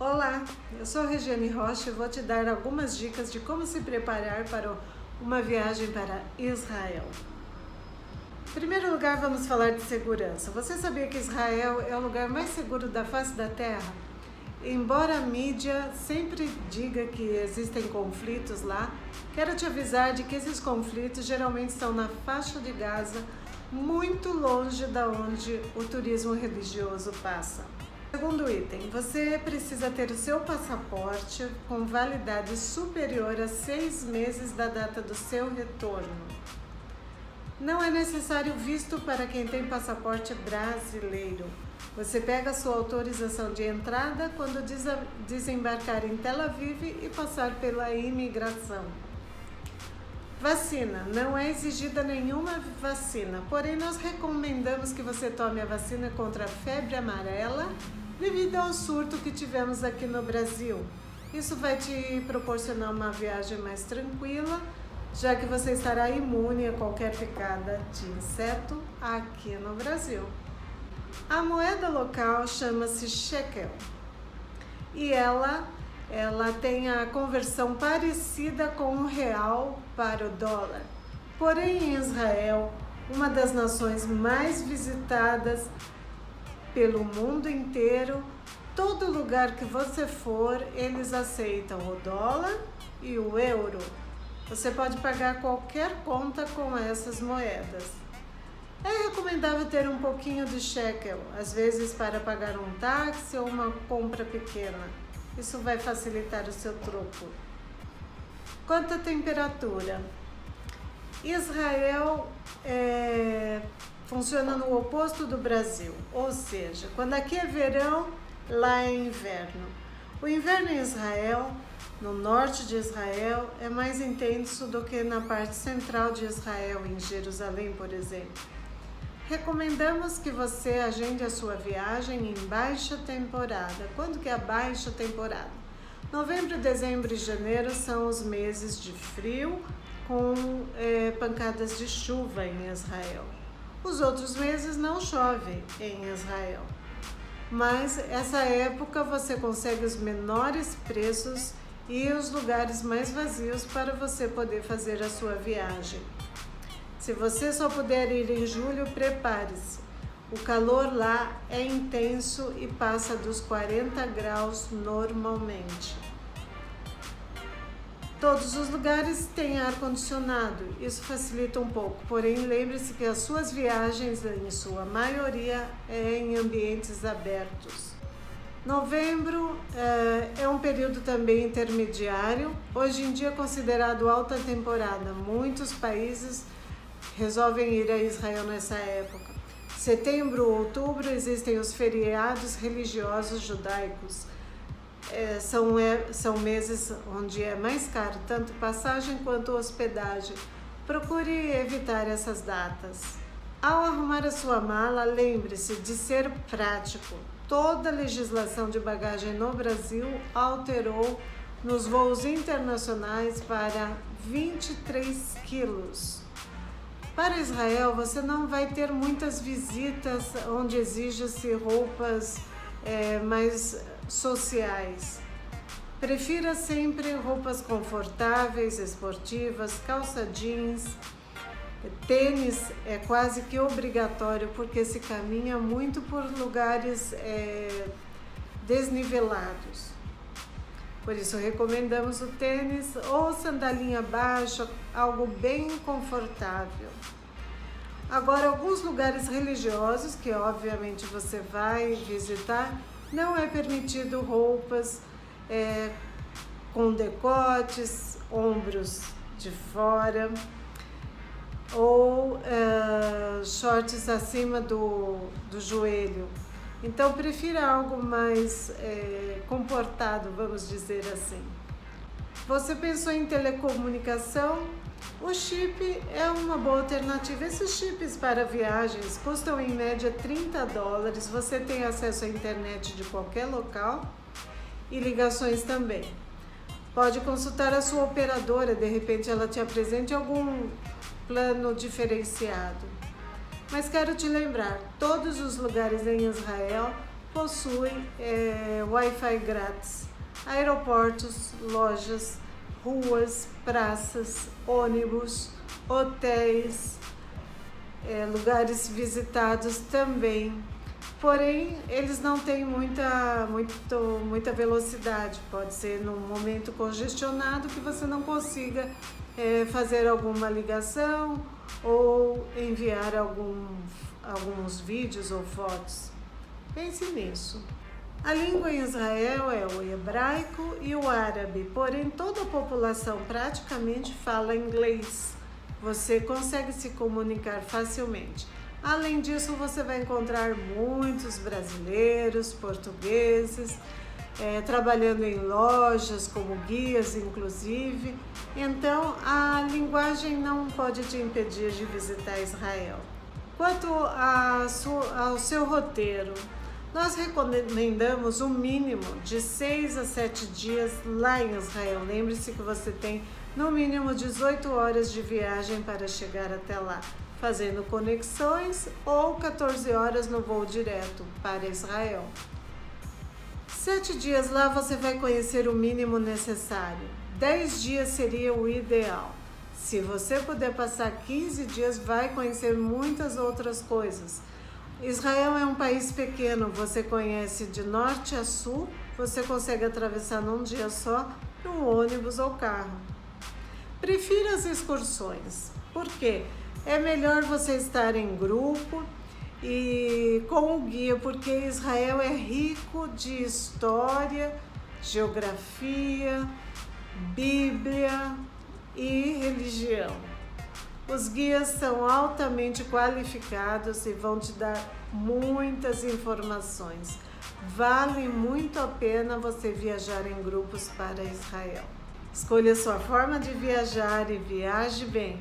Olá, eu sou Regiane Rocha e vou te dar algumas dicas de como se preparar para uma viagem para Israel. Em primeiro lugar, vamos falar de segurança. Você sabia que Israel é o lugar mais seguro da face da Terra? Embora a mídia sempre diga que existem conflitos lá, quero te avisar de que esses conflitos geralmente estão na faixa de Gaza, muito longe da onde o turismo religioso passa. Segundo item, você precisa ter o seu passaporte com validade superior a 6 meses da data do seu retorno. Não é necessário visto para quem tem passaporte brasileiro. Você pega a sua autorização de entrada quando desembarcar em Tel Aviv e passar pela imigração. Vacina. Não é exigida nenhuma vacina, porém nós recomendamos que você tome a vacina contra a febre amarela devido ao surto que tivemos aqui no Brasil. Isso vai te proporcionar uma viagem mais tranquila, já que você estará imune a qualquer picada de inseto aqui no Brasil. A moeda local chama-se shekel e ela tem a conversão parecida com o real para o dólar. Porém, em Israel, uma das nações mais visitadas pelo mundo inteiro, todo lugar que você for, eles aceitam o dólar e o euro. Você pode pagar qualquer conta com essas moedas. É recomendável ter um pouquinho de shekel, às vezes para pagar um táxi ou uma compra pequena. Isso vai facilitar o seu troco. Quanto à temperatura, Israel funciona no oposto do Brasil, ou seja, quando aqui é verão, lá é inverno. O inverno em Israel, no norte de Israel, é mais intenso do que na parte central de Israel, em Jerusalém, por exemplo. Recomendamos que você agende a sua viagem em baixa temporada. Quando que é a baixa temporada? Novembro, dezembro e janeiro são os meses de frio com pancadas de chuva em Israel. Os outros meses não chove em Israel, mas essa época você consegue os menores preços e os lugares mais vazios para você poder fazer a sua viagem. Se você só puder ir em julho, prepare-se. O calor lá é intenso e passa dos 40 graus normalmente. Todos os lugares têm ar-condicionado, isso facilita um pouco, porém lembre-se que as suas viagens, em sua maioria, é em ambientes abertos. Novembro é um período também intermediário, hoje em dia considerado alta temporada. Muitos países resolvem ir a Israel nessa época. Setembro, outubro, existem os feriados religiosos judaicos. São meses onde é mais caro tanto passagem quanto hospedagem. Procure evitar essas datas. Ao arrumar a sua mala, lembre-se de ser prático. Toda a legislação de bagagem no Brasil alterou nos voos internacionais para 23 quilos. Para Israel, você não vai ter muitas visitas onde exige-se roupas mais sociais. Prefira sempre roupas confortáveis, esportivas, calça jeans. Tênis é quase que obrigatório porque se caminha muito por lugares desnivelados. Por isso recomendamos o tênis ou sandalinha baixa, algo bem confortável. Agora, alguns lugares religiosos que obviamente você vai visitar, não é permitido roupas com decotes, ombros de fora ou shorts acima do joelho. Então, prefira algo mais comportado, vamos dizer assim. Você pensou em telecomunicação? O chip é uma boa alternativa. Esses chips para viagens custam em média $30. Você tem acesso à internet de qualquer local e ligações também. Pode consultar a sua operadora, de repente ela te apresente algum plano diferenciado. Mas quero te lembrar, todos os lugares em Israel possui Wi-Fi grátis, aeroportos, lojas, ruas, praças, ônibus, hotéis, lugares visitados também. Porém, eles não têm muita velocidade. Pode ser num momento congestionado que você não consiga fazer alguma ligação ou enviar alguns vídeos ou fotos. Pense nisso. A língua em Israel é o hebraico e o árabe, porém toda a população praticamente fala inglês. Você consegue se comunicar facilmente. Além disso, você vai encontrar muitos brasileiros, portugueses, trabalhando em lojas, como guias, inclusive. Então, a linguagem não pode te impedir de visitar Israel. Quanto ao seu roteiro, nós recomendamos um mínimo de 6 a 7 dias lá em Israel. Lembre-se que você tem no mínimo 18 horas de viagem para chegar até lá, fazendo conexões, ou 14 horas no voo direto para Israel. 7 dias lá você vai conhecer o mínimo necessário. 10 dias seria o ideal. Se você puder passar 15 dias, vai conhecer muitas outras coisas. Israel é um país pequeno, você conhece de norte a sul, você consegue atravessar num dia só, num ônibus ou carro. Prefira as excursões. Por quê? É melhor você estar em grupo e com o guia, porque Israel é rico de história, geografia, Bíblia e religião. Os guias são altamente qualificados e vão te dar muitas informações. Vale muito a pena você viajar em grupos para Israel. Escolha sua forma de viajar e viaje bem.